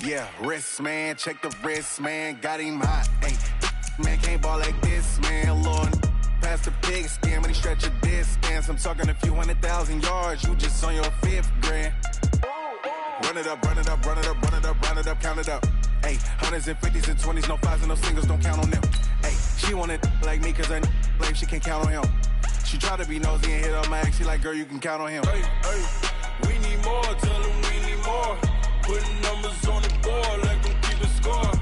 Yeah, wrist, man, check the wrist, man, got him hot. Hey, man, can't ball like this, man, Lord. Past the pig skin when he stretch a distance. I'm talking a few 100,000 yards, you just on your 5th grand. Run it up, run it up, run it up, run it up, run it up, count it up. Hey, hundreds and 50s and 20s, no 5s and no singles, don't count on them. Hey, she want it like me cause her blame, she can't count on him. She try to be nosy and hit up my ex, she like, girl, you can count on him. Hey, hey, we need more, tell them we need more. Putting numbers on the board, let them keep a score.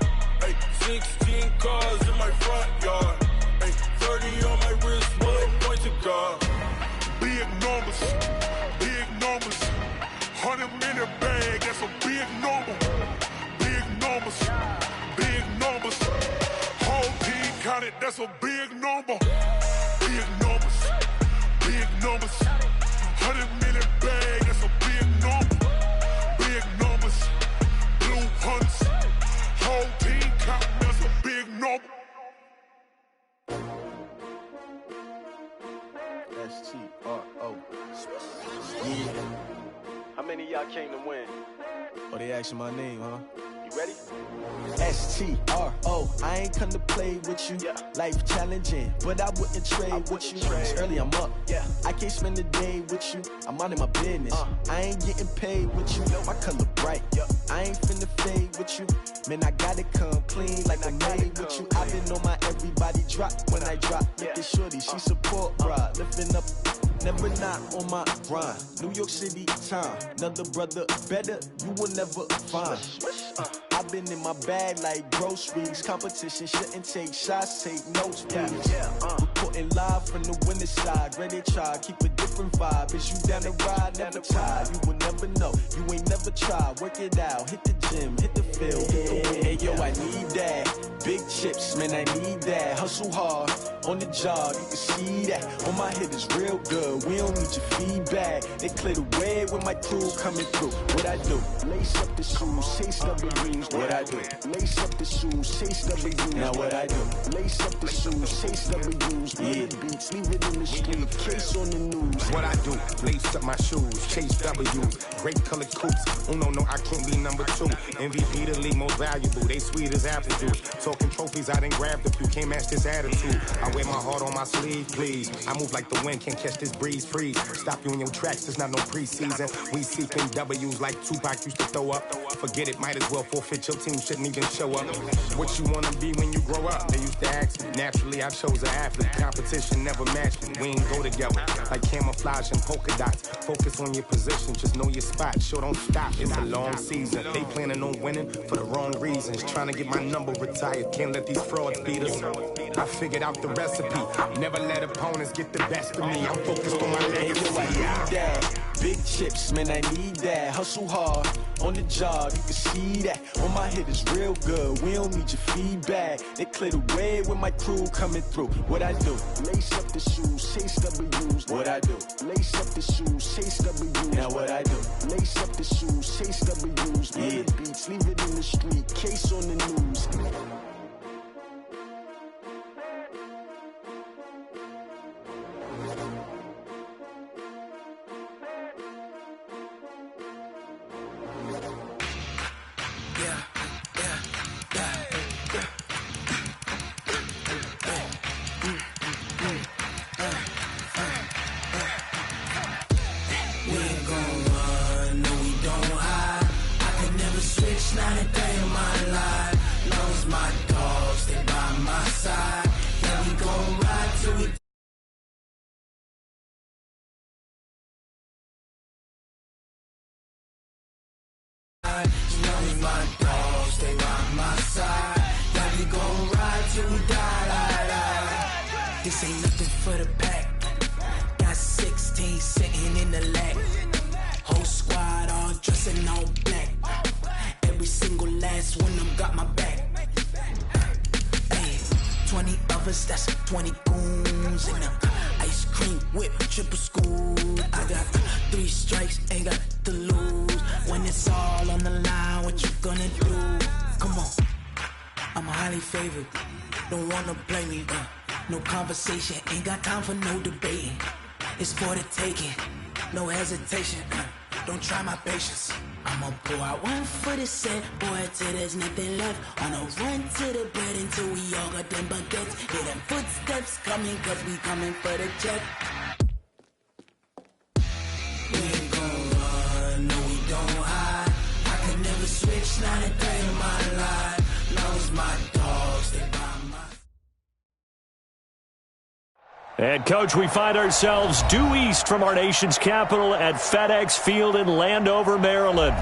Hey, 16 cars in my front yard. Hey, 30 on my wrist, bullet point to guard. Big numbers, 100-minute bag, that's a big number. Big numbers, whole team counted, that's a big number. Big numbers, 100-minute bag, that's a big number. Big numbers, blue hunts, whole team counting, that's a big number. S-T-R-O. Yeah. How many of y'all came to win? Oh, they asking my name, huh? You ready? S-T-R-O. I ain't come to play with you. Yeah. Life challenging, but I wouldn't trade with you. It's early, I'm up. Yeah. I can't spend the day with you. I'm out in my business. I ain't getting paid with you. My color bright. I ain't finna fade with you. Man, I gotta come clean like I'm made with you. I've been on my everybody drop when I drop. Look at shorty, she support bra. Lifting up, never not on my grind. New York City time, another brother better, you will never find. I've been in my bag like groceries. Competition shouldn't take shots, take notes, please. Reporting live from the winning side. Ready to try, keep a different vibe. Is you down the ride, never tired. You will never know, you ain't never tried. Work it out, hit the gym, hit the field, hit the win. Hey yo, I need that. Big chips, man, I need that. Hustle hard, on the job, you can see that. On my hit is real good, we don't need your feedback. They clear the way with my crew coming through. What I do? Lace up the shoes, chase W's. What I do? Lace up the shoes, chase W's. Now what I do? Lace up the shoes, chase W's. Yeah, beats, leave it in the street, case on the news. What I do? Lace up my shoes, chase W's. Great colored coops. Oh no, I can't be number 2. MVP the league most valuable. They sweet as apple juice. Talking trophies, I done grabbed a few. Can't match this attitude. I wear my heart on my sleeve, please. I move like the wind, can't catch this breeze. Freeze. Stop you in your tracks. There's not no preseason. We seeking W's like Tupac used to throw up. Forget it, might as well forfeit. Your team shouldn't even show up. What you wanna be when you grow up? They used to ask me. Naturally, I chose an athlete. Competition never matched me. We ain't go together like camouflage and polka dots. Focus on your position, just know your spot. Sure, don't stop. It's a long season. They planning on winning for the wrong reasons. Trying to get my number retired. Can't let these frauds beat us. I figured out the recipe. Never let opponents get the best of me. I'm focused on my legacy. Big chips, man, I need that. Hustle hard, on the job, you can see that. On my hit is real good, we don't need your feedback. They clear the way with my crew coming through. What I do? Lace up the shoes, chase W's. What I do? Lace up the shoes, chase W's. Now what I do? Lace up the shoes, chase W's. Yeah, beats, leave it in the street, case on the news. Not a day in my life. Lost my dogs, they by my side. Yeah, we gon' ride till we lost my dogs, they by my side. Yeah, we gon' ride till we die. This ain't nothing for the pack. Got 16 sitting in the lap. Whole squad all dressing all black. Every single last one of them got my back. Hey, 20 of us, that's 20 goons in them. Ice cream whip, triple scoop. I got 3 strikes, ain't got to lose. When it's all on the line, what you gonna do? Come on, I'm highly favored. Don't wanna play me, no conversation, ain't got time for no debating. It's for the taking, no hesitation. Don't try my patience. I'ma pour out one for the set, boy, till there's nothing left. On a run to the bed until we all got them baguettes. Hear them footsteps coming, cause we coming for the check. We ain't gon' run, no we don't hide. I can never switch, not a day in my life. Long as my dogs, they by my... And, Coach, we find ourselves due east from our nation's capital at FedEx Field in Landover, Maryland.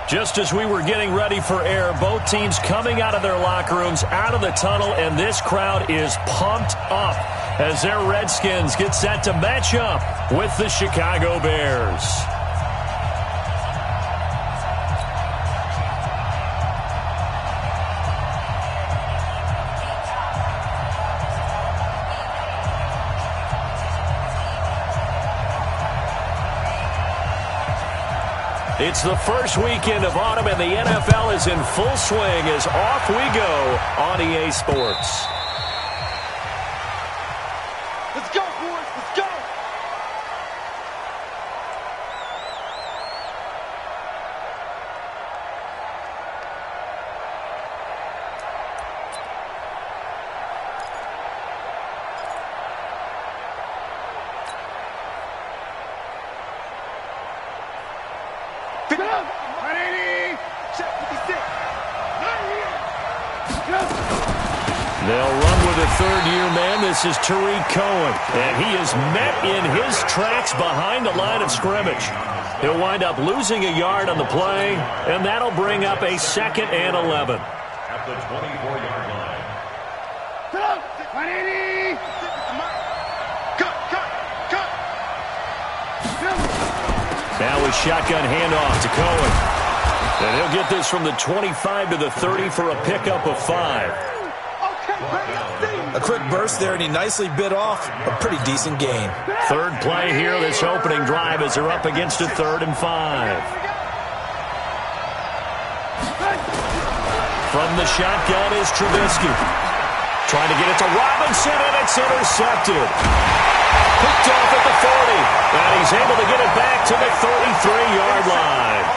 Just as we were getting ready for air, both teams coming out of their locker rooms, out of the tunnel, and this crowd is pumped up as their Redskins get set to match up with the Chicago Bears. It's the first weekend of autumn, and the NFL is in full swing as off we go on EA Sports. Let's go, boys. Let's go. They'll run with a third-year man. This is Tariq Cohen, and he is met in his tracks behind the line of scrimmage. He'll wind up losing a yard on the play, and that'll bring up a 2nd and 11. At the 24-yard line. Now a shotgun handoff to Cohen. And he'll get this from the 25 to the 30 for a pickup of 5. A quick burst there, and he nicely bit off a pretty decent gain. Third play here, this opening drive, as they're up against a 3rd and 5. From the shotgun is Trubisky. Trying to get it to Robinson, and it's intercepted. Picked off at the 40, and he's able to get it back to the 33-yard line.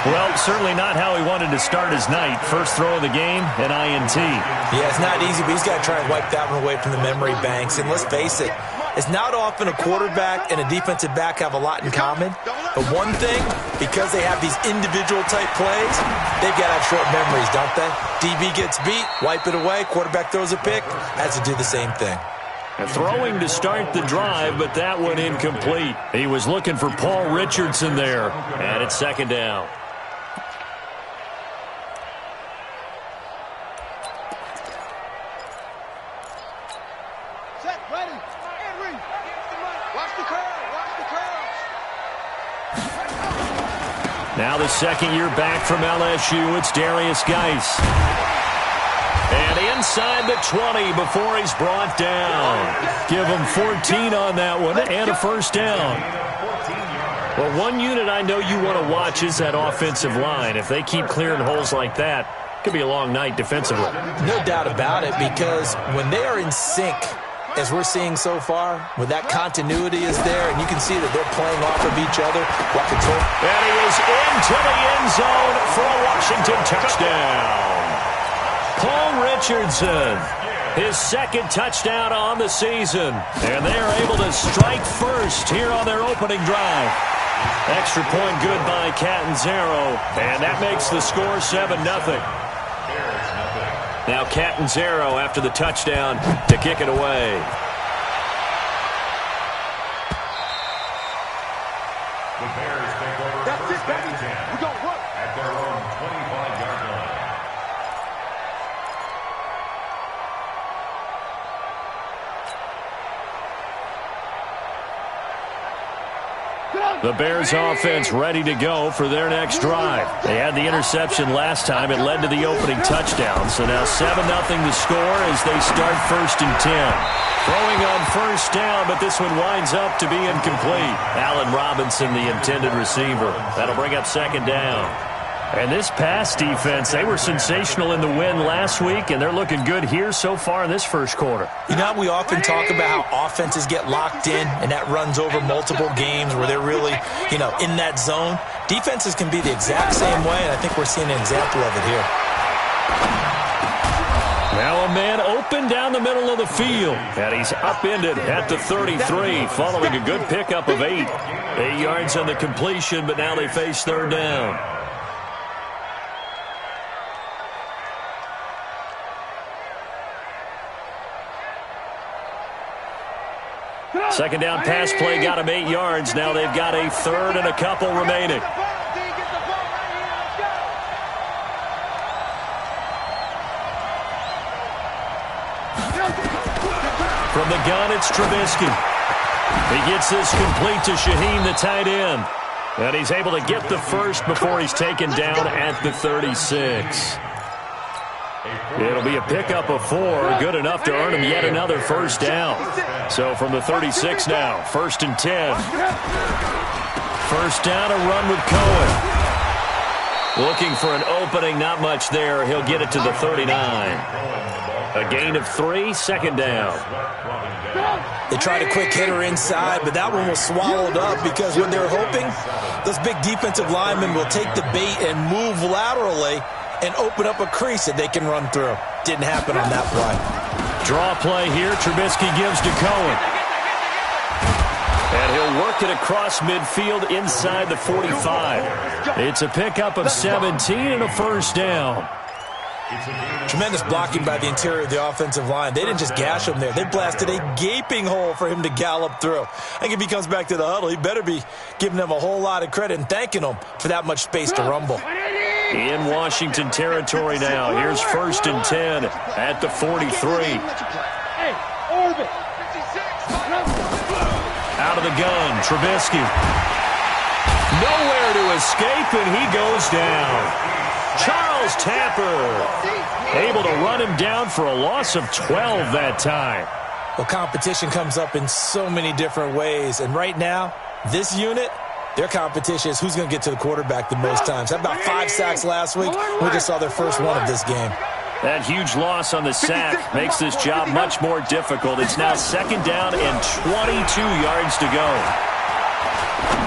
Well, certainly not how he wanted to start his night. First throw of the game, an INT. Yeah, it's not easy, but he's got to try and wipe that one away from the memory banks. And let's face it, it's not often a quarterback and a defensive back have a lot in common. But one thing, because they have these individual type plays, they've got to have short memories, don't they? DB gets beat, wipe it away, quarterback throws a pick, has to do the same thing. Throwing to start the drive, but that one incomplete. He was looking for Paul Richardson there, and it's 2nd down. Now the 2nd year back from LSU, it's Darius Geis. And inside the 20 before he's brought down. Give him 14 on that one and a 1st down. Well, one unit I know you want to watch is that offensive line. If they keep clearing holes like that, it could be a long night defensively. No doubt about it, because when they are in sync, as we're seeing so far, when that continuity is there, and you can see that they're playing off of each other while controlling. And he is into the end zone for a Washington touchdown. Paul Richardson, his 2nd touchdown on the season. And they are able to strike first here on their opening drive. Extra point good by Catanzaro, and that makes the score 7-0. Now Catanzaro after the touchdown to kick it away. The Bears take over. That's it, baby. We go work at their own 25-yard line. The Bears offense ready to go for their next drive. They had the interception last time. It led to the opening touchdown. So now 7-0 to score as they start 1st and 10. Throwing on 1st down, but this one winds up to be incomplete. Allen Robinson, the intended receiver. That'll bring up 2nd down. And this pass defense, they were sensational in the win last week, and they're looking good here so far in this first quarter. You know, we often talk about how offenses get locked in, and that runs over multiple games where they're really, in that zone. Defenses can be the exact same way, and I think we're seeing an example of it here. Now a man open down the middle of the field, and he's upended at the 33 following a good pickup of 8. 8 yards on the completion, but now they face third down. Second down pass play got him 8 yards. Now they've got a third and a couple remaining. From the gun, it's Trubisky. He gets this complete to Shaheen, the tight end. And he's able to get the first before he's taken down at the 36. It'll be a pickup of 4, good enough to earn him yet another first down. So from the 36 now, 1st and 10. First down, a run with Cohen. Looking for an opening, not much there. He'll get it to the 39. A gain of 3, second down. They tried a quick hitter inside, but that one was swallowed up because when they're hoping, those big defensive linemen will take the bait and move laterally and open up a crease that they can run through. Didn't happen on that play. Draw play here. Trubisky gives to Cohen. And he'll work it across midfield inside the 45. It's a pickup of 17 and a first down. Tremendous blocking by the interior of the offensive line. They didn't just gash him there. They blasted a gaping hole for him to gallop through. I think if he comes back to the huddle, he better be giving them a whole lot of credit and thanking them for that much space to rumble. In Washington territory now. Here's 1st and 10 at the 43. Out of the gun, Trubisky. Nowhere to escape, and he goes down. Charles Tapper able to run him down for a loss of 12 that time. Well, competition comes up in so many different ways, and right now, this unit, their competition is who's going to get to the quarterback the most times. How about 5 sacks last week? We just saw their first one of this game. That huge loss on the sack makes this job much more difficult. It's now second down and 22 yards to go.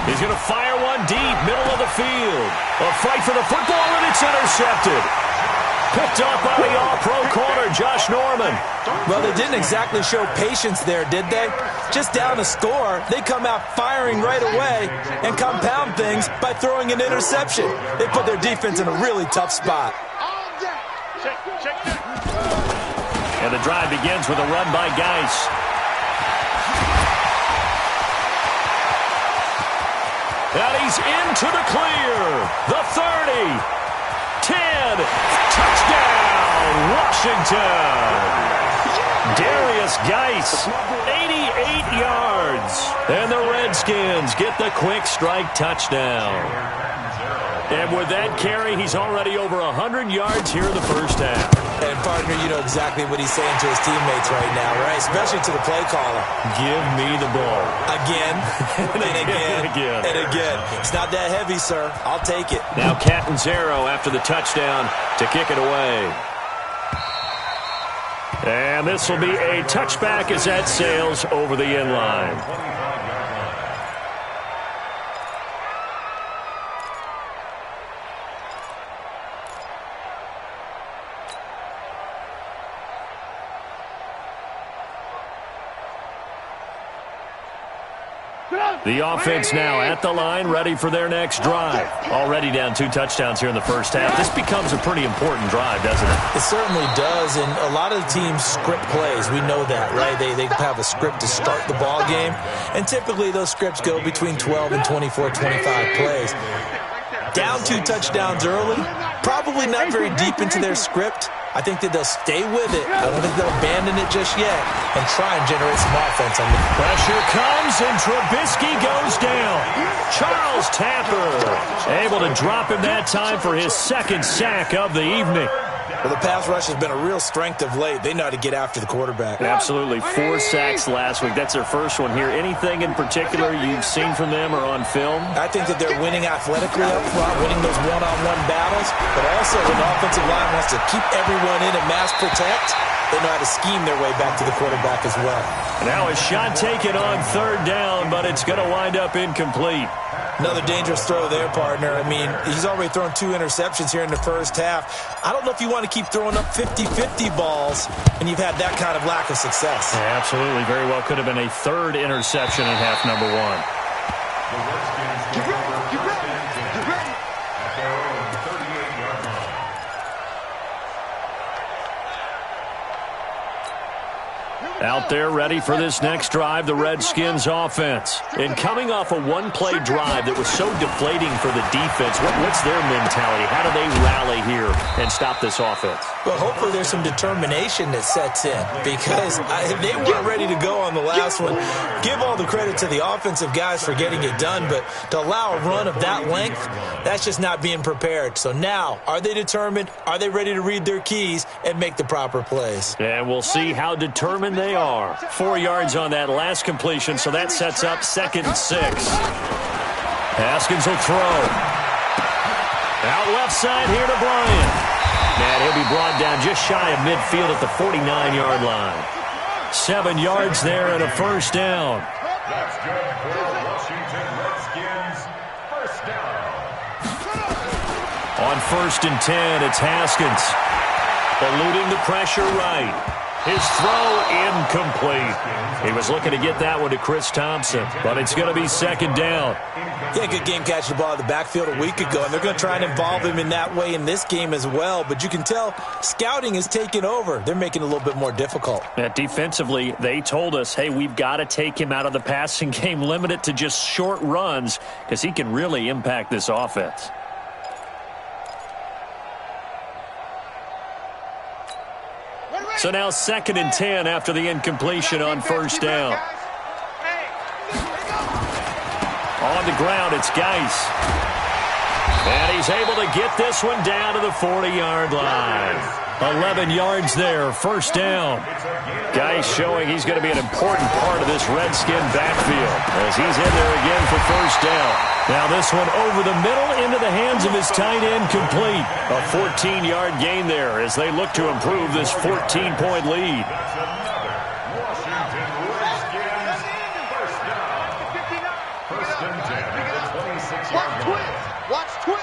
He's going to fire one deep, middle of the field. A fight for the football, and it's intercepted. Picked up by the all-pro corner, Josh Norman. Well, they didn't exactly show patience there, did they? Just down a score, they come out firing right away and compound things by throwing an interception. They put their defense in a really tough spot. And the drive begins with a run by Geis. And he's into the clear. The 30. 10. Touchdown, Washington. Darius Geis, 88 yards. And the Redskins get the quick strike touchdown. And with that carry, he's already over 100 yards here in the first half. And, partner, you know exactly what he's saying to his teammates right now, right? Especially to the play caller. Give me the ball. Again, and again, and again. It's not that heavy, sir. I'll take it. Now Catanzaro after the touchdown to kick it away. And this will be a touchback as that sails over the end line. The offense now at the line, ready for their next drive. Already down 2 touchdowns here in the first half. This becomes a pretty important drive, doesn't it? It certainly does, and a lot of the teams script plays. We know that, right? They have a script to start the ball game, and typically those scripts go between 12 and 24, 25 plays. Down 2 touchdowns early, probably not very deep into their script. I think that they'll stay with it. I don't think they'll abandon it just yet and try and generate some offense on the pressure comes, and Trubisky goes down. Charles Tapper able to drop him that time for his 2nd sack of the evening. Well, the pass rush has been a real strength of late. They know how to get after the quarterback. Absolutely. 4 sacks last week. That's their first one here. Anything in particular you've seen from them or on film? I think that they're winning athletically up front, winning those one-on-one battles, but also when the offensive line wants to keep everyone in and mass protect, they know how to scheme their way back to the quarterback as well. Now a shot taken on 3rd down, but it's going to wind up incomplete. Another dangerous throw there, partner. I mean, he's already thrown 2 interceptions here in the first half. I don't know if you want to keep throwing up 50-50 balls and you've had that kind of lack of success. Yeah, absolutely. Very well could have been a 3rd interception in half number 1. The Redskins take over first and 10 at their own 38-yard line. Out there ready for this next drive, the Redskins offense. And coming off a one-play drive that was so deflating for the defense, what's their mentality? How do they rally here and stop this offense? Well, hopefully there's some determination that sets in because they weren't ready to go on the last one. Give all the credit to the offensive guys for getting it done, but to allow a run of that length, that's just not being prepared. So now, are they determined? Are they ready to read their keys and make the proper plays? And we'll see how determined they are. 4 yards on that last completion, so that sets up 2nd and 6. Haskins will throw. Out left side here to Bryant. And he'll be brought down just shy of midfield at the 49-yard line. 7 yards there and a 1st down. That's good for the Washington Redskins. 1st down. On 1st and 10, it's Haskins. Eluding the pressure right. His throw incomplete. He was looking to get that one to Chris Thompson, but it's going to be 2nd down. Yeah, good game catching the ball in the backfield a week ago, and they're going to try and involve him in that way in this game as well. But you can tell scouting is taking over. They're making it a little bit more difficult. Yeah, defensively, they told us, hey, we've got to take him out of the passing game, limit it to just short runs, because he can really impact this offense. So now 2nd and 10 after the incompletion on 1st down. On the ground, it's Geis. And he's able to get this one down to the 40-yard line. 11 yards there, 1st down. Geis showing he's going to be an important part of this Redskin backfield as he's in there again for 1st down. Now this one over the middle into the hands of his tight end complete. A 14-yard gain there as they look to improve this 14-point lead. That's another Washington Redskins 1st down. 1st and 10 at the 26-yard line. Watch twins.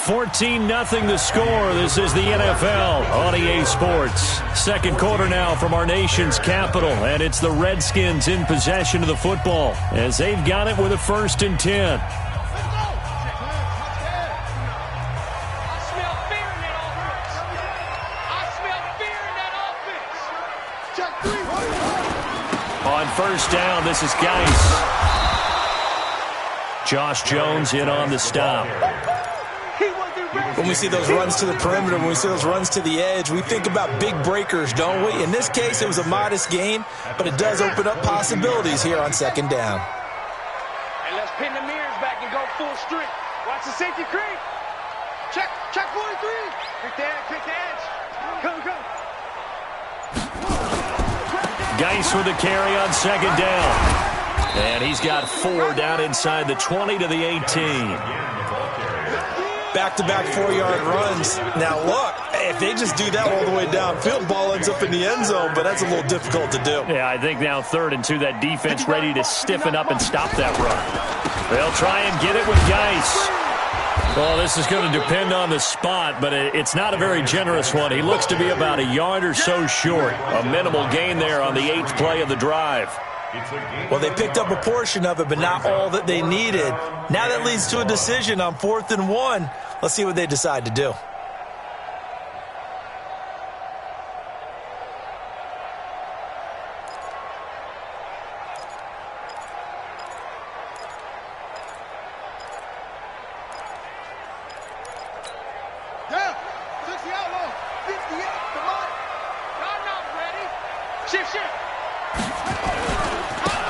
14-0 the score. This is the NFL on EA Sports. 2nd quarter now from our nation's capital, and it's the Redskins in possession of the football as they've got it with a 1st and 10. On 1st down, this is Geis. Josh Jones in on the stop. When we see those runs to the perimeter, when we see those runs to the edge, we think about big breakers, don't we? In this case, it was a modest gain, but it does open up possibilities here on 2nd down. And let's pin the mirrors back and go full strength. Watch the safety creep. Check 43. Quick the edge. Come. Geis with a carry on 2nd down. And he's got 4 down inside the 20 to the 18. Back-to-back 4-yard runs. Now, look, if they just do that all the way downfield, ball ends up in the end zone, but that's a little difficult to do. Yeah, I think now 3rd and 2, that defense ready to stiffen up and stop that run. They'll try and get it with Geis. Well, this is going to depend on the spot, but it's not a very generous one. He looks to be about a yard or so short. A minimal gain there on the 8th play of the drive. Well, they picked up a portion of it, but not all that they needed. Now that leads to a decision on 4th and 1. Let's see what they decide to do.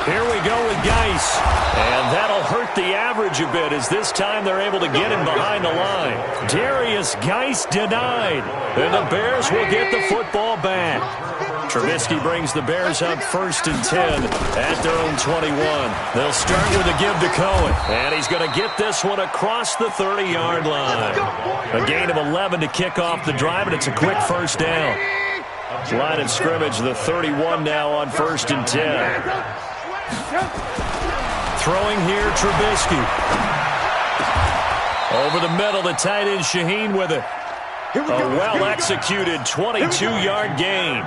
Here we go with Geis. pass. And that'll hurt the average a bit as this time they're able to get him behind the line. Darius Geis denied. And the Bears will get the football back. Trubisky brings the Bears up 1st and 10 at their own 21. They'll start with a give to Cohen. And he's going to get this one across the 30-yard line. A gain of 11 to kick off the drive, and it's a quick first down. Line of scrimmage, the 31 now on 1st and 10. Throwing here, Trubisky. Over the middle, the tight end Shaheen with it. A well-executed 22-yard gain.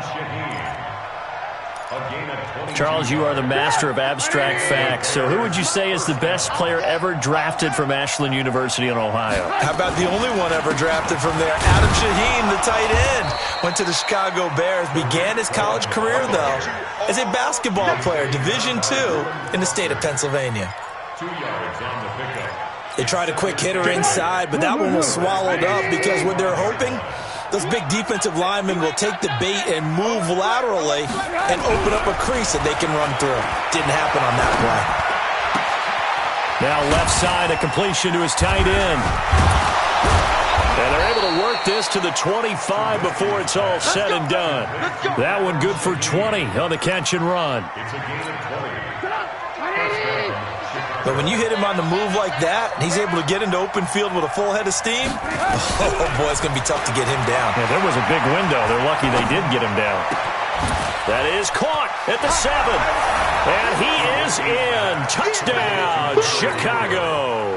Charles, you are the master of abstract facts. So who would you say is the best player ever drafted from Ashland University in Ohio? How about the only one ever drafted from there? Adam Shaheen, the tight end. Went to the Chicago Bears. Began his college career, though, as a basketball player, Division II in the state of Pennsylvania. 2 yards on the pickup. They tried a quick hitter inside, but that one was swallowed up because what they're hoping, those big defensive linemen will take the bait and move laterally and open up a crease that they can run through. Didn't happen on that play. Now left side, a completion to his tight end. And they're able to work this to the 25 before it's all said and done. That one good for 20 on the catch and run. It's a gain of 20. But when you hit him on the move like that, and he's able to get into open field with a full head of steam, oh boy, it's going to be tough to get him down. Yeah, there was a big window. They're lucky they did get him down. That is caught at the 7. And he is in. Touchdown, Chicago.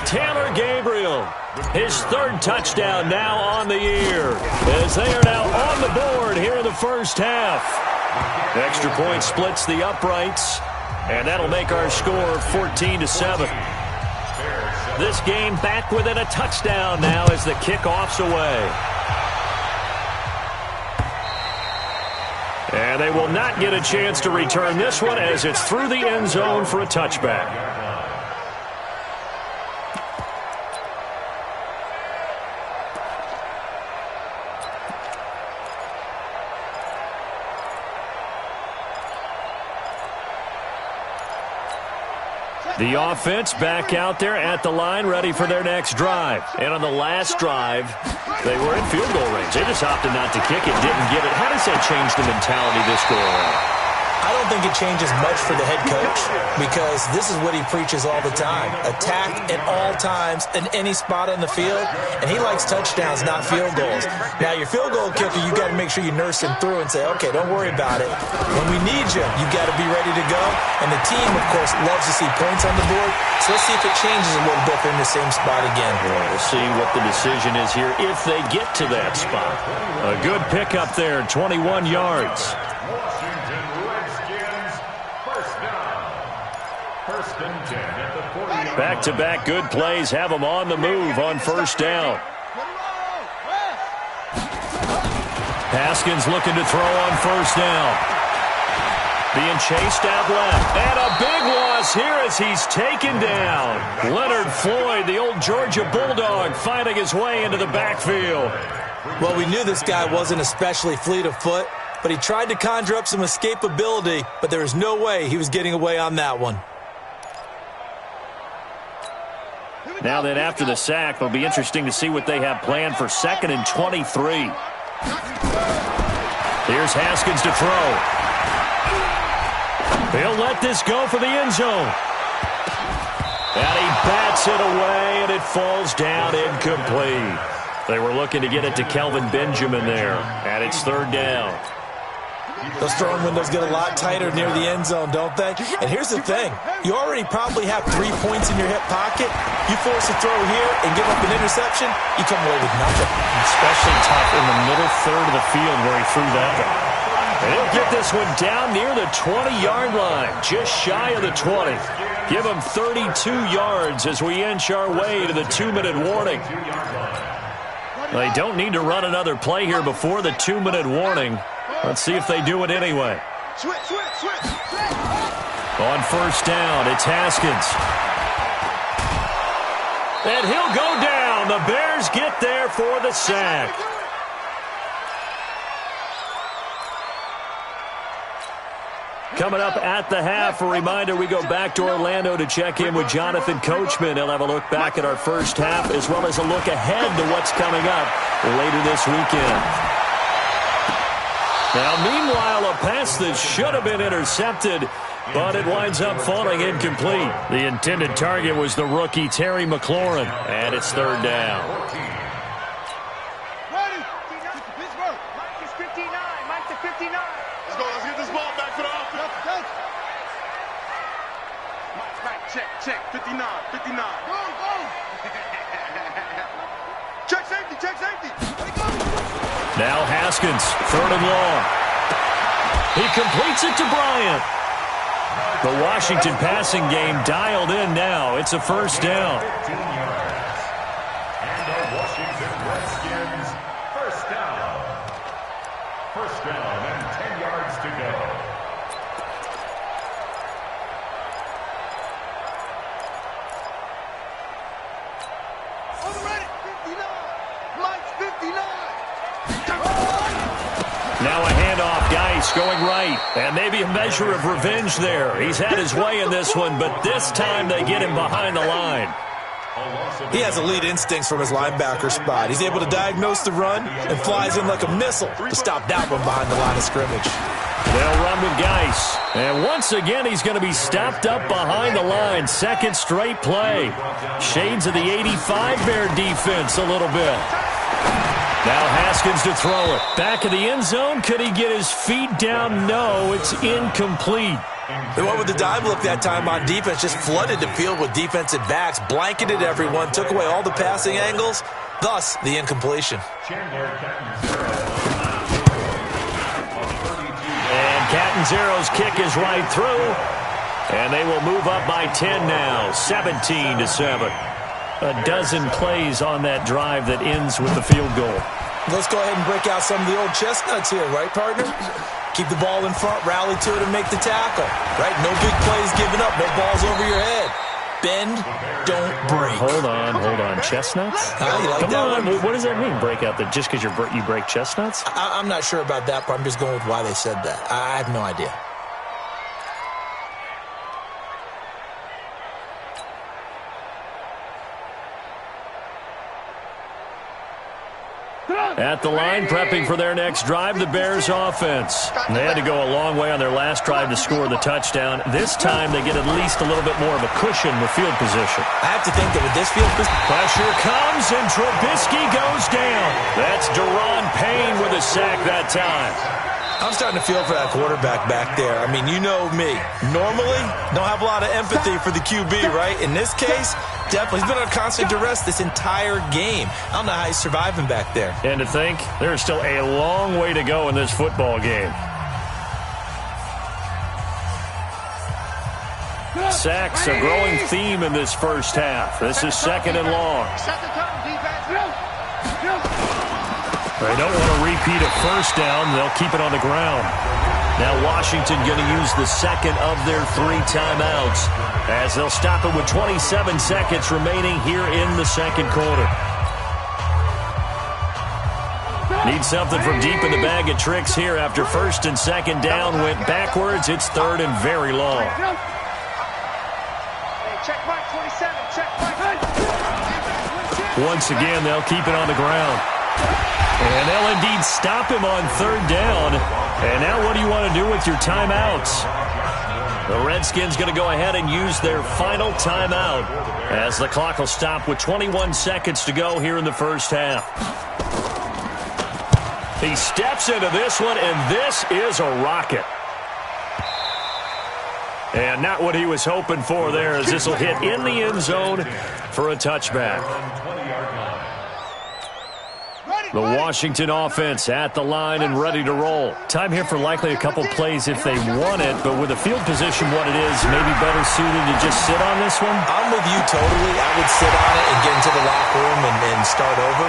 Taylor Gabriel, his 3rd touchdown now on the year, as they are now on the board here in the first half. Extra point splits the uprights. And that'll make our score 14-7. This game back within a touchdown now as the kickoff's away. And they will not get a chance to return this one as it's through the end zone for a touchback. The offense back out there at the line, ready for their next drive. And on the last drive, they were in field goal range. They just opted not to kick it, didn't get it. How does that change the mentality this go around? I don't think it changes much for the head coach because this is what he preaches all the time. Attack at all times in any spot on the field, and he likes touchdowns, not field goals. Now, your field goal kicker, you got to make sure you nurse him through and say, okay, don't worry about it. When we need you, you got to be ready to go. And the team, of course, loves to see points on the board. So let's see if it changes a little bit if they're in the same spot again. Well, we'll see what the decision is here if they get to that spot. A good pickup there, 21 yards. Back-to-back good plays have them on the move on first down. Haskins looking to throw on first down. Being chased out left. And a big loss here as he's taken down. Leonard Floyd, the old Georgia Bulldog, finding his way into the backfield. Well, we knew this guy wasn't especially fleet of foot, but he tried to conjure up some escapability, but there was no way he was getting away on that one. Now then, after the sack, it'll be interesting to see what they have planned for 2nd and 23. Here's Haskins to throw. He'll let this go for the end zone. And he bats it away, and it falls down incomplete. They were looking to get it to Kelvin Benjamin there, and it's 3rd down. Those throwing windows get a lot tighter near the end zone, don't they? And here's the thing. You already probably have 3 points in your hip pocket. You force a throw here and give up an interception, you come away with nothing. Especially tough in the middle third of the field where he threw that one. And he'll get this one down near the 20-yard line, just shy of the 20. Give him 32 yards as we inch our way to the 2-minute warning. They don't need to run another play here before the 2-minute warning. Let's see if they do it anyway. On first down, it's Haskins. And he'll go down. The Bears get there for the sack. coming up at the half. A reminder, we go back to Orlando to check in with Jonathan Coachman. He'll have a look back at our first half as well as a look ahead to what's coming up later this weekend. Now, meanwhile, a pass that should have been intercepted, but it winds up falling incomplete. The intended target was the rookie Terry McLaurin, and it's third down. Ready? Pittsburgh. Mike is 59. Mike to 59. Let's go. Let's get this ball back for the offense. Mike, check. 59. Go. Check safety. Now Haskins, third and long. He completes it to Bryant. The Washington passing game dialed in now. It's a first down. 15 yards. And the Washington Redskins, first down. First down and 10 yards to go. Ready? 59. Mike's 59. Now a handoff, Geis going right. And maybe a measure of revenge there. He's had his way in this one, but this time they get him behind the line. He has elite instincts from his linebacker spot. He's able to diagnose the run and flies in like a missile to stop that one behind the line of scrimmage. They'll run with Geis. And once again, he's going to be stopped up behind the line. Second straight play. Shades of the 85 Bear defense a little bit. Now Haskins to throw it. Back of the end zone. Could he get his feet down? No, it's incomplete. They went with the dive look that time on defense, just flooded the field with defensive backs, blanketed everyone, took away all the passing angles, thus the incompletion. And Catanzaro's kick is right through, and they will move up by 10 now, 17-7. A dozen plays on that drive that ends with the field goal. Let's go ahead and break out some of the old chestnuts here, right, partner? Keep the ball in front, rally to it, and make the tackle, right? No big plays given up, no balls over your head. Bend, don't break. Hold on. Chestnuts? You like Come that on. one? What does that mean, break out? That just because you break chestnuts? I'm not sure about that, but I'm just going with why they said that. I have no idea. At the line, prepping for their next drive, the Bears offense. They had to go a long way on their last drive to score the touchdown. This time, they get at least a little bit more of a cushion with field position. I have to think that with this field position... Pressure comes, and Trubisky goes down. That's Deron Payne with a sack that time. I'm starting to feel for that quarterback back there. I mean, you know me. Normally, don't have a lot of empathy for the QB, right? In this case, definitely. He's been under constant duress this entire game. I don't know how he's surviving back there. And to think, there's still a long way to go in this football game. Sacks, a growing theme in this first half. This is second and long. They don't want to repeat a first down. They'll keep it on the ground. Now Washington going to use the second of their 3 timeouts as they'll stop it with 27 seconds remaining here in the second quarter. Need something from deep in the bag of tricks here after first and second down went backwards. It's third and very long. Check Mike 27. Check Mike. Once again, they'll keep it on the ground. And they'll indeed stop him on third down. And now what do you want to do with your timeouts? The Redskins going to go ahead and use their final timeout as the clock will stop with 21 seconds to go here in the first half. He steps into this one, and this is a rocket. And not what he was hoping for there, as this will hit in the end zone for a touchback. The Washington offense at the line and ready to roll. Time here for likely a couple plays if they want it, but with the field position what it is, maybe better suited to just sit on this one? I'm with you totally. I would sit on it and get into the locker room and start over.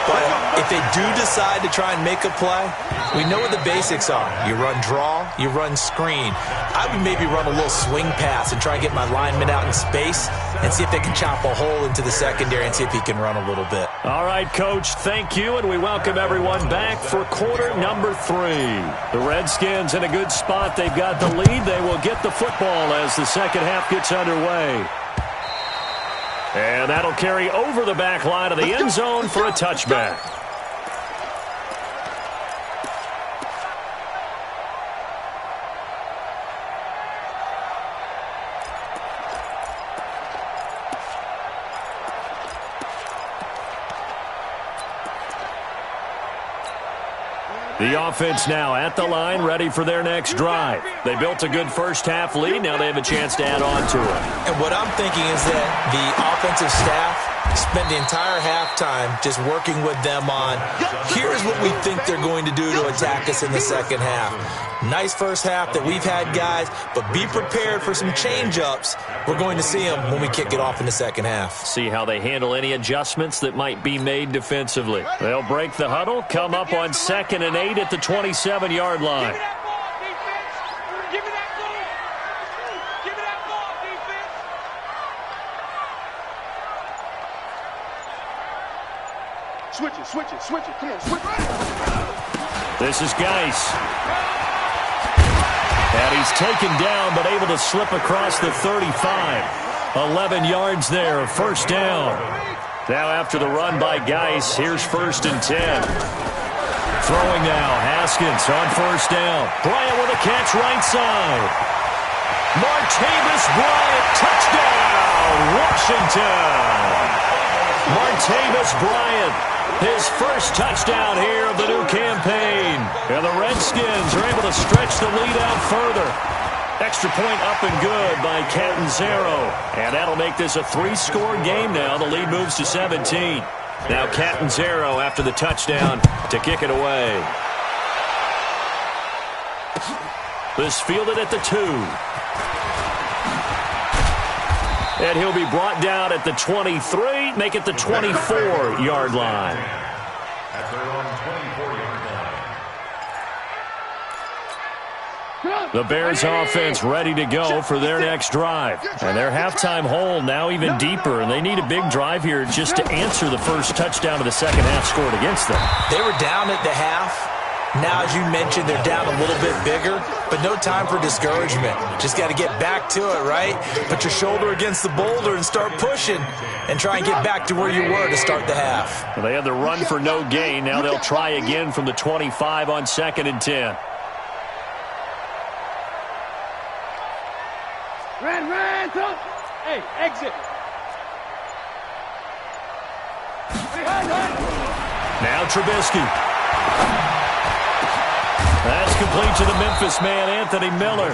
But if they do decide to try and make a play, we know what the basics are. You run draw, you run screen. I would maybe run a little swing pass and try and get my lineman out in space and see if they can chop a hole into the secondary and see if he can run a little bit. All right, Coach, thank you, and we welcome everyone back for quarter number 3. The Redskins in a good spot. They've got the lead. They will get the football as the second half gets underway. And that'll carry over the back line of the end zone for a touchback. The offense now at the line, ready for their next drive. They built a good first-half lead. Now they have a chance to add on to it. And what I'm thinking is that the offensive staff spent the entire halftime just working with them on, here's what we think they're going to do to attack us in the second half. Nice first half that we've had, guys, but be prepared for some change-ups. We're going to see them when we kick it off in the second half. See how they handle any adjustments that might be made defensively. They'll break the huddle, come up on 2nd and 8 at the 27-yard line. Give me that ball, defense! Give me that ball, defense! Switch it. Come on, switch it. This is Geis. And he's taken down, but able to slip across the 35. 11 yards there, first down. Now after the run by Geis, here's 1st and 10. Throwing now, Haskins on first down. Bryant with a catch right side. Martavis Bryant, touchdown, Washington. Martavis Bryant, his first touchdown here of the new campaign. And the Redskins are able to stretch the lead out further. Extra point up and good by Catanzaro. And that'll make this a 3-score game now. The lead moves to 17. Now Catanzaro after the touchdown to kick it away. This fielded at the 2. And he'll be brought down at the 23, make it the 24-yard line. At their own 24-yard line. The Bears offense ready to go for their next drive. And their halftime hole now even deeper, and they need a big drive here just to answer the first touchdown of the second half scored against them. They were down at the half. Now, as you mentioned, they're down a little bit bigger, but no time for discouragement. Just got to get back to it, right? Put your shoulder against the boulder and start pushing and try and get back to where you were to start the half. Well, they had the run for no gain. Now they'll try again from the 25 on 2nd and 10. Run, come. Hey, exit. Now Trubisky. That's complete to the Memphis man, Anthony Miller.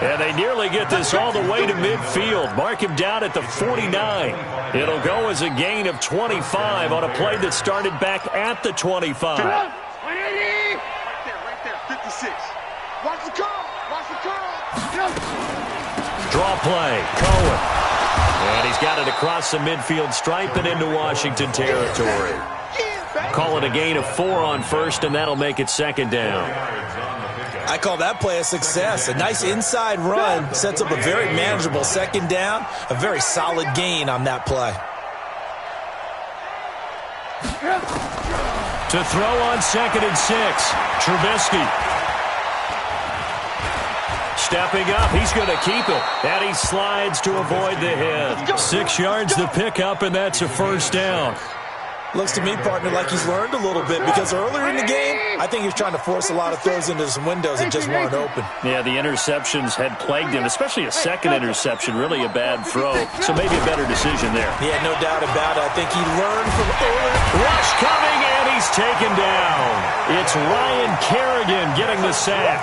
And they nearly get this all the way to midfield. Mark him down at the 49. It'll go as a gain of 25 on a play that started back at the 25. Right there, 56. Watch the curl. Draw play, Cohen. And he's got it across the midfield stripe and into Washington territory. Call it a gain of 4 on first, and that'll make it 2nd down. I call that play a success. A nice inside run sets up a very manageable 2nd down. A very solid gain on that play. To throw on 2nd and 6, Trubisky. Stepping up, he's going to keep it. And he slides to avoid the hit. 6 yards the pickup, and that's a first down. Looks to me, partner, like he's learned a little bit because earlier in the game, I think he was trying to force a lot of throws into some windows that just weren't open. Yeah, the interceptions had plagued him, especially a second interception, really a bad throw. So maybe a better decision there. Yeah, no doubt about it. I think he learned from earlier. Rush coming, and he's taken down. It's Ryan Kerrigan getting the sack.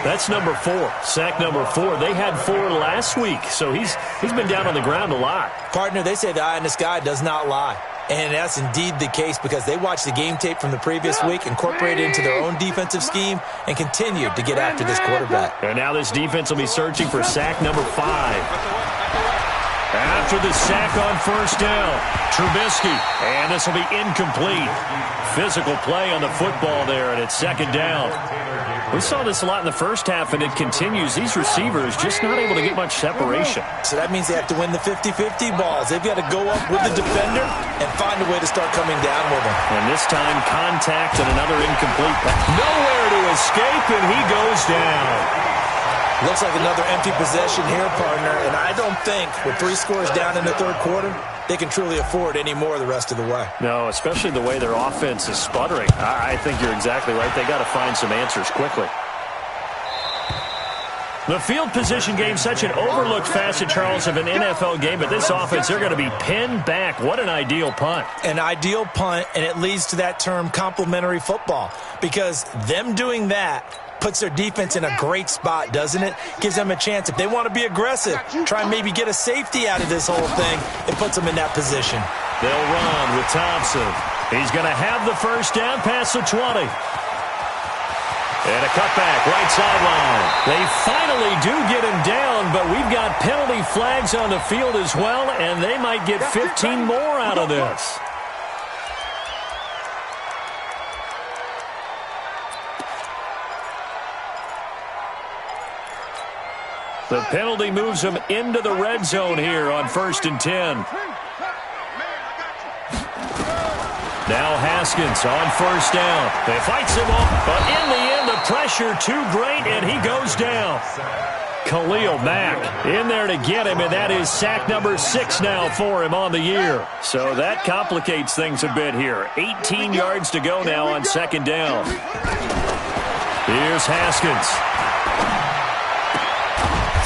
That's number 4, sack number 4. They had 4 last week, so he's been down on the ground a lot. Partner, they say the eye in the sky does not lie. And that's indeed the case because they watched the game tape from the previous week, incorporated it into their own defensive scheme, and continued to get after this quarterback. And now this defense will be searching for sack number 5. And after the sack on first down. Trubisky, and this will be incomplete. Physical play on the football there, and it's second down. We saw this a lot in the first half, and it continues. These receivers just not able to get much separation. So that means they have to win the 50-50 balls. They've got to go up with the defender and find a way to start coming down with him. And this time, contact and another incomplete pass. Nowhere to escape, and he goes down. Looks like another empty possession here, partner, and I don't think with 3 scores down in the third quarter, they can truly afford any more the rest of the way. No, especially the way their offense is sputtering. I think you're exactly right. They got to find some answers quickly. The field position game, such an overlooked facet, Charles, of an NFL game, but this offense, they're going to be pinned back. What an ideal punt. An ideal punt, and it leads to that term complementary football, because them doing that puts their defense in a great spot, doesn't it? Gives them a chance. If they want to be aggressive, try and maybe get a safety out of this whole thing, it puts them in that position. They'll run with Thompson. He's going to have the first down past the 20. And a cutback, right sideline. They finally do get him down, but we've got penalty flags on the field as well, and they might get 15 more out of this. The penalty moves them into the red zone here on 1st and 10. Now Haskins on first down. They fights him off, but in the end, the pressure too great, and he goes down. Khalil Mack in there to get him, and that is sack number 6 now for him on the year. So that complicates things a bit here. 18 yards to go now on 2nd down. Here's Haskins.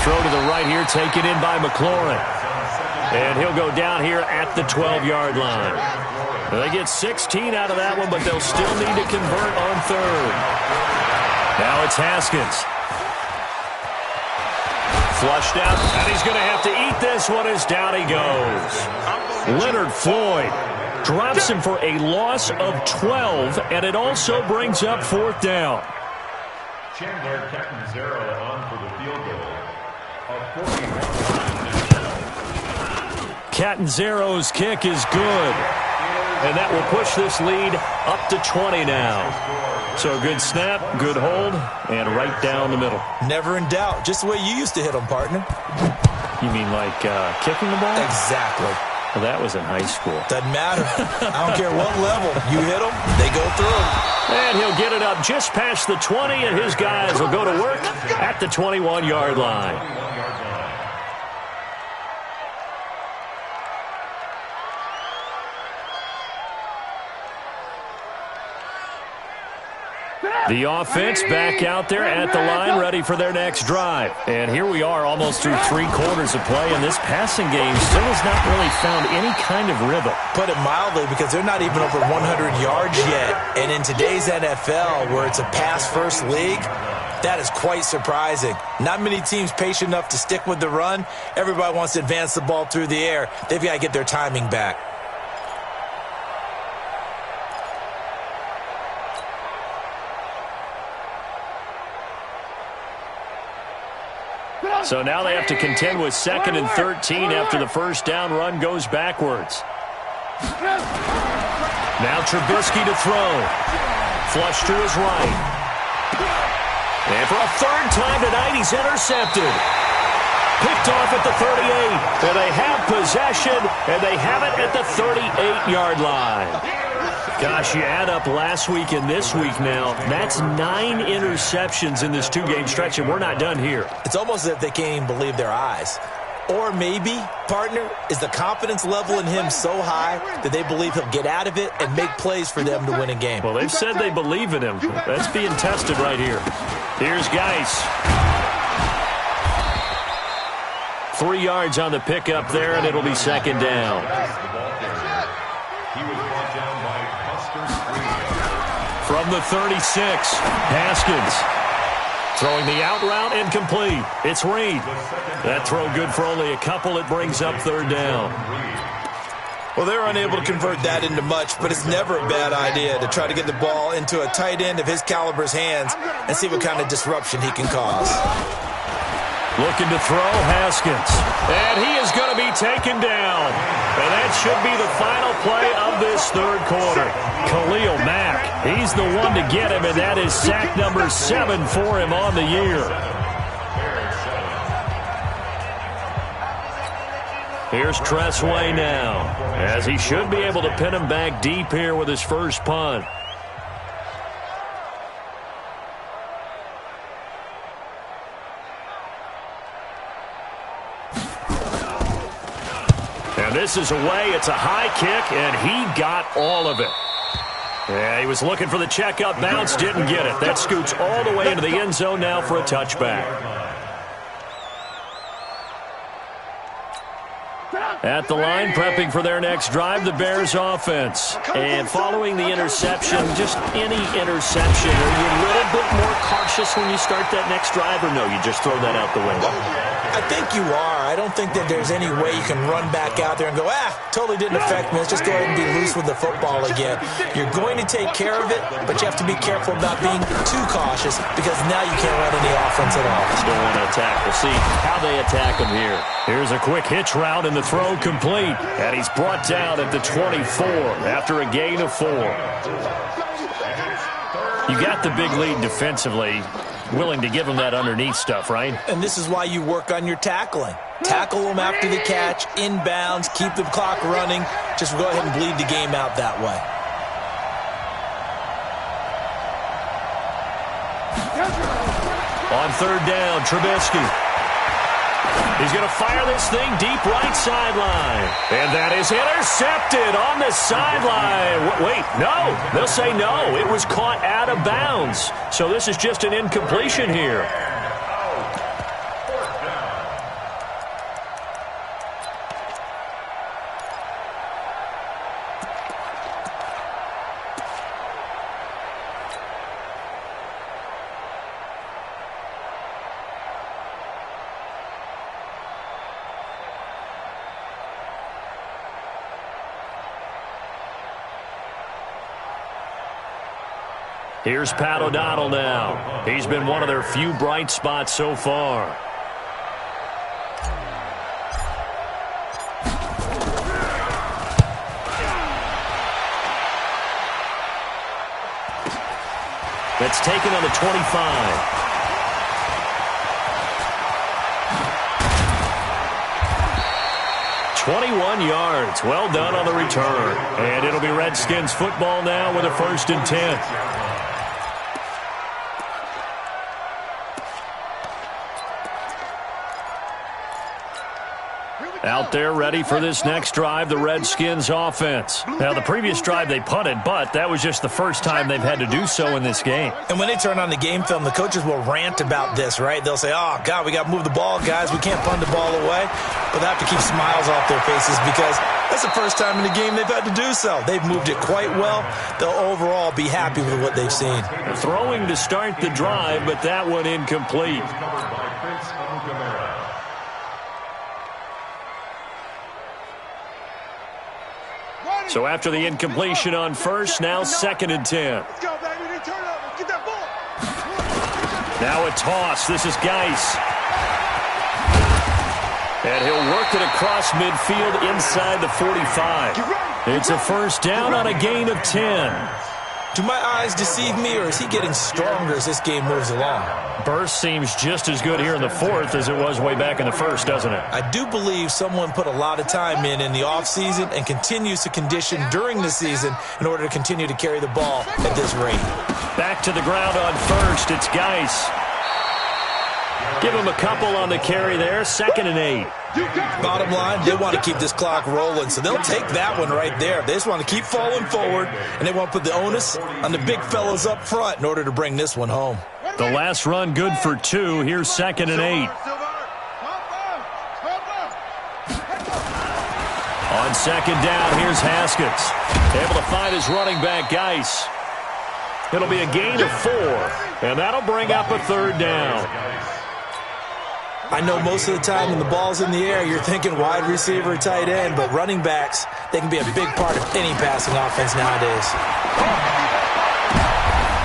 Throw to the right here, taken in by McLaurin. And he'll go down here at the 12-yard line. They get 16 out of that one, but they'll still need to convert on 3rd. Now it's Haskins. Flushed out, and he's going to have to eat this one as down he goes. Leonard Floyd drops him for a loss of 12, and it also brings up 4th down. Chandler Catanzaro on for the field goal. Catanzaro's kick is good. And that will push this lead up to 20 now. So good snap, good hold, and right down the middle. Never in doubt. Just the way you used to hit them, partner. You mean like kicking the ball? Exactly. Well, that was in high school. Doesn't matter. I don't care what level. You hit them, they go through. And he'll get it up just past the 20, and his guys will go to work at the 21-yard line. The offense back out there at the line, ready for their next drive. And here we are almost through 3 quarters of play, and this passing game still has not really found any kind of rhythm. Put it mildly, because they're not even over 100 yards yet. And in today's NFL, where it's a pass-first league, that is quite surprising. Not many teams patient enough to stick with the run. Everybody wants to advance the ball through the air. They've got to get their timing back. So now they have to contend with 2nd and 13 after the first down run goes backwards. Now Trubisky to throw. Flush to his right. And for a 3rd time tonight, he's intercepted. Picked off at the 38. And they have possession, and they have it at the 38-yard line. Gosh, you add up last week and this week now, that's 9 interceptions in this 2-game stretch, and we're not done here. It's almost as if they can't even believe their eyes. Or maybe, partner, is the confidence level in him so high that they believe he'll get out of it and make plays for them to win a game. Well, they've said they believe in him. That's being tested right here. Here's Geis. 3 yards on the pickup there, and it'll be 2nd down. He was brought down by Buster Skriniar. From the 36, Haskins throwing the out route incomplete. It's Reed. That throw good for only a couple. It brings up 3rd down. Well, they're unable to convert that into much, but it's never a bad idea to try to get the ball into a tight end of his caliber's hands and see what kind of disruption he can cause. Looking to throw, Haskins. And he is going to be taken down. And that should be the final play of this third quarter. Khalil Mack, he's the one to get him, and that is sack number 7 for him on the year. Here's Tressway now, as he should be able to pin him back deep here with his first punt. And this is away. It's a high kick, and he got all of it. Yeah, he was looking for the check-up bounce, didn't get it. That scoots all the way into the end zone now for a touchback. At the line, prepping for their next drive, the Bears offense. And following the interception, just any interception, are you a little bit more cautious when you start that next drive, or no, you just throw that out the window? I think you are. I don't think that there's any way you can run back out there and go, totally didn't affect me. Let's just go ahead and be loose with the football again. You're going to take care of it, but you have to be careful about being too cautious because now you can't run any offense at all. Just don't want to attack. We'll see how they attack him here. Here's a quick hitch route, and the throw complete. And he's brought down at the 24 after a gain of 4. You got the big lead defensively. Willing to give him that underneath stuff, right? And this is why you work on your tackling. Tackle them after the catch, inbounds, keep the clock running. Just go ahead and bleed the game out that way. On third down, Trubisky. He's going to fire this thing deep right sideline. And that is intercepted on the sideline. Wait, no. They'll say no. It was caught out of bounds. So this is just an incompletion here. Here's Pat O'Donnell now. He's been one of their few bright spots so far. That's taken on the 25. "21 yards. Well done on the return. And it'll be Redskins football now with a 1st and 10. Out there ready for this next drive, the Redskins offense. Now, the previous drive they punted, but that was just the first time they've had to do so in this game. And when they turn on the game film, the coaches will rant about this, right? They'll say, oh, God, we got to move the ball, guys. We can't punt the ball away. But they have to keep smiles off their faces because that's the first time in the game they've had to do so. They've moved it quite well. They'll overall be happy with what they've seen. Throwing to start the drive, but that one incomplete. So after the incompletion on first, now 2nd and 10. Let's go, baby. They turn up. Let's get that ball. Now a toss. This is Geis. And he'll work it across midfield inside the 45. It's a 1st down on a gain of 10. Do my eyes deceive me, or is he getting stronger as this game moves along? Burst seems just as good here in the 4th as it was way back in the 1st, doesn't it? I do believe someone put a lot of time in the offseason and continues to condition during the season in order to continue to carry the ball at this rate. Back to the ground on 1st. It's Geis. Give him a couple on the carry there. 2nd and 8. Bottom line, they want to keep this clock rolling, so they'll take that one right there. They just want to keep falling forward, and they want to put the onus on the big fellows up front in order to bring this one home. The last run good for 2. Here's 2nd and 8. On 2nd down, here's Haskins. Able to find his running back, Geis. It'll be a gain of 4, and that'll bring up a 3rd down. I know most of the time when the ball's in the air, you're thinking wide receiver, tight end, but running backs, they can be a big part of any passing offense nowadays.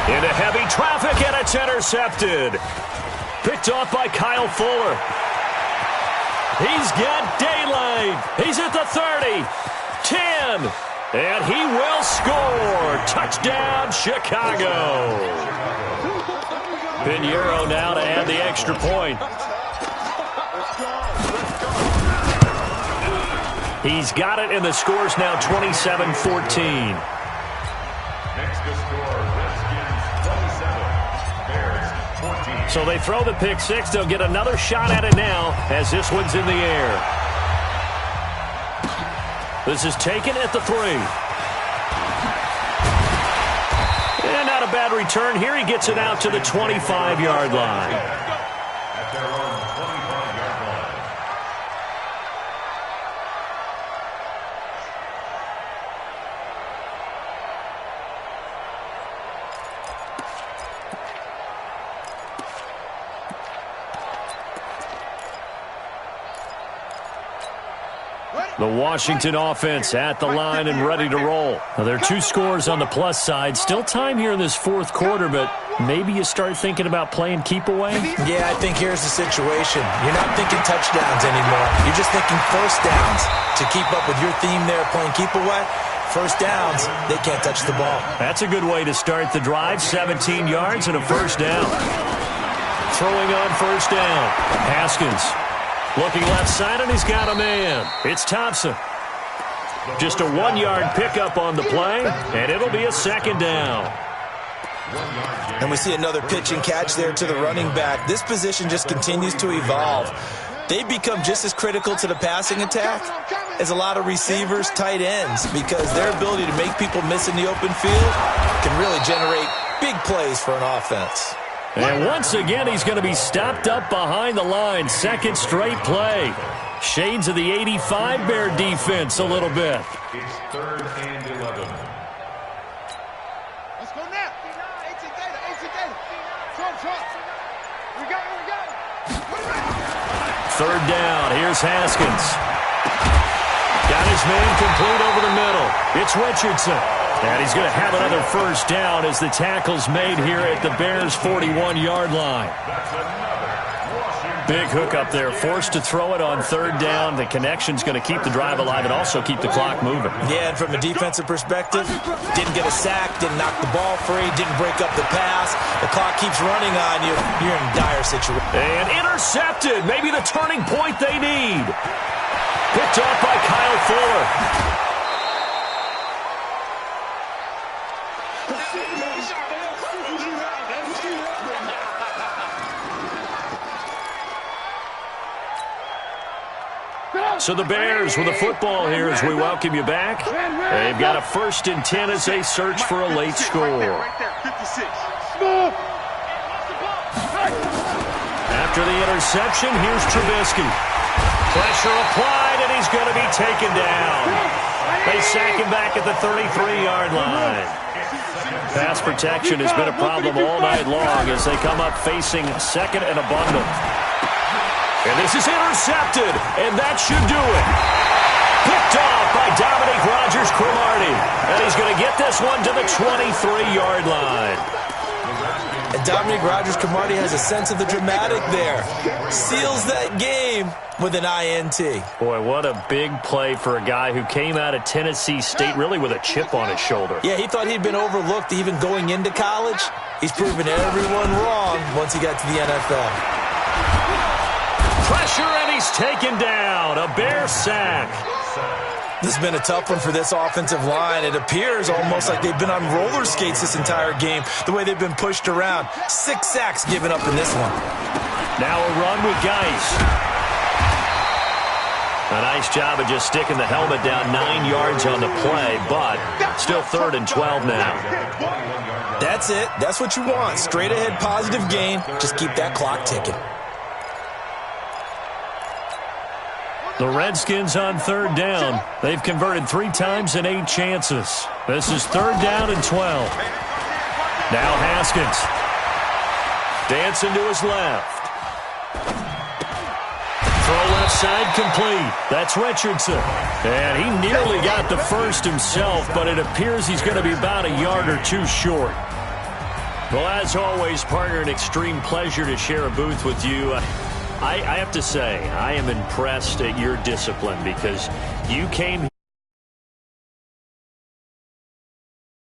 Into heavy traffic, and it's intercepted. Picked off by Kyle Fuller. He's got daylight. He's at the 30, 10, and he will score. Touchdown, Chicago. Pinheiro now to add the extra point. He's got it, and the score's now 27-14. Next to score, Redskins 27, Bears 14. So they throw the pick six. They'll get another shot at it now as this one's in the air. This is taken at the 3. And not a bad return here. He gets it out to the 25-yard line. At their own 25-yard line. The Washington offense at the line and ready to roll. Now, there are 2 scores on the plus side. Still time here in this fourth quarter, but maybe you start thinking about playing keep away? Yeah, I think here's the situation. You're not thinking touchdowns anymore. You're just thinking first downs. To keep up with your theme there, playing keep away, first downs, they can't touch the ball. That's a good way to start the drive. 17 yards and a first down. Throwing on first down. Haskins. Looking left side, and he's got a man. It's Thompson. Just a 1-yard pickup on the play, and it'll be a second down. And we see another pitch and catch there to the running back. This position just continues to evolve. They become just as critical to the passing attack as a lot of receivers, tight ends, because their ability to make people miss in the open field can really generate big plays for an offense. And once again, he's going to be stopped up behind the line. Second straight play. Shades of the 85 Bear defense a little bit. It's 3rd and 11. Let's go now. 18 data. Trump. We got it. Third down. Here's Haskins. Got his man complete over the middle. It's Richardson. And he's going to have another first down as the tackle's made here at the Bears' 41-yard line. Big hook up there, forced to throw it on third down. The connection's going to keep the drive alive and also keep the clock moving. Yeah, and from a defensive perspective, didn't get a sack, didn't knock the ball free, didn't break up the pass. The clock keeps running on you. You're in a dire situation. And intercepted. Maybe the turning point they need. Picked off by Kyle Fuller. So the Bears with the football here as we welcome you back. They've got a 1st and 10 as they search for a late score. After the interception, here's Trubisky. Pressure applied, and he's going to be taken down. They sack him back at the 33-yard line. Pass protection has been a problem all night long as they come up facing second and a bundle. And this is intercepted, and that should do it. Picked off by Dominique Rodgers-Cromartie. And he's going to get this one to the 23-yard line. And Dominique Rodgers-Cromartie has a sense of the dramatic there. Seals that game with an INT. Boy, what a big play for a guy who came out of Tennessee State really with a chip on his shoulder. Yeah, he thought he'd been overlooked even going into college. He's proven everyone wrong once he got to the NFL. Pressure, and he's taken down. A Bear sack. This has been a tough one for this offensive line. It appears almost like they've been on roller skates this entire game, the way they've been pushed around. 6 sacks given up in this one. Now a run with Geis. A nice job of just sticking the helmet down 9 yards on the play, but still 3rd and 12 now. That's it. That's what you want. Straight ahead positive gain. Just keep that clock ticking. The Redskins on 3rd down. They've converted 3 times in 8 chances. This is 3rd down and 12. Now Haskins. Dancing to his left. Throw left side complete. That's Richardson. And he nearly got the first himself, but it appears he's going to be about a yard or 2 short. Well, as always, partner, an extreme pleasure to share a booth with you. I have to say, I am impressed at your discipline because you came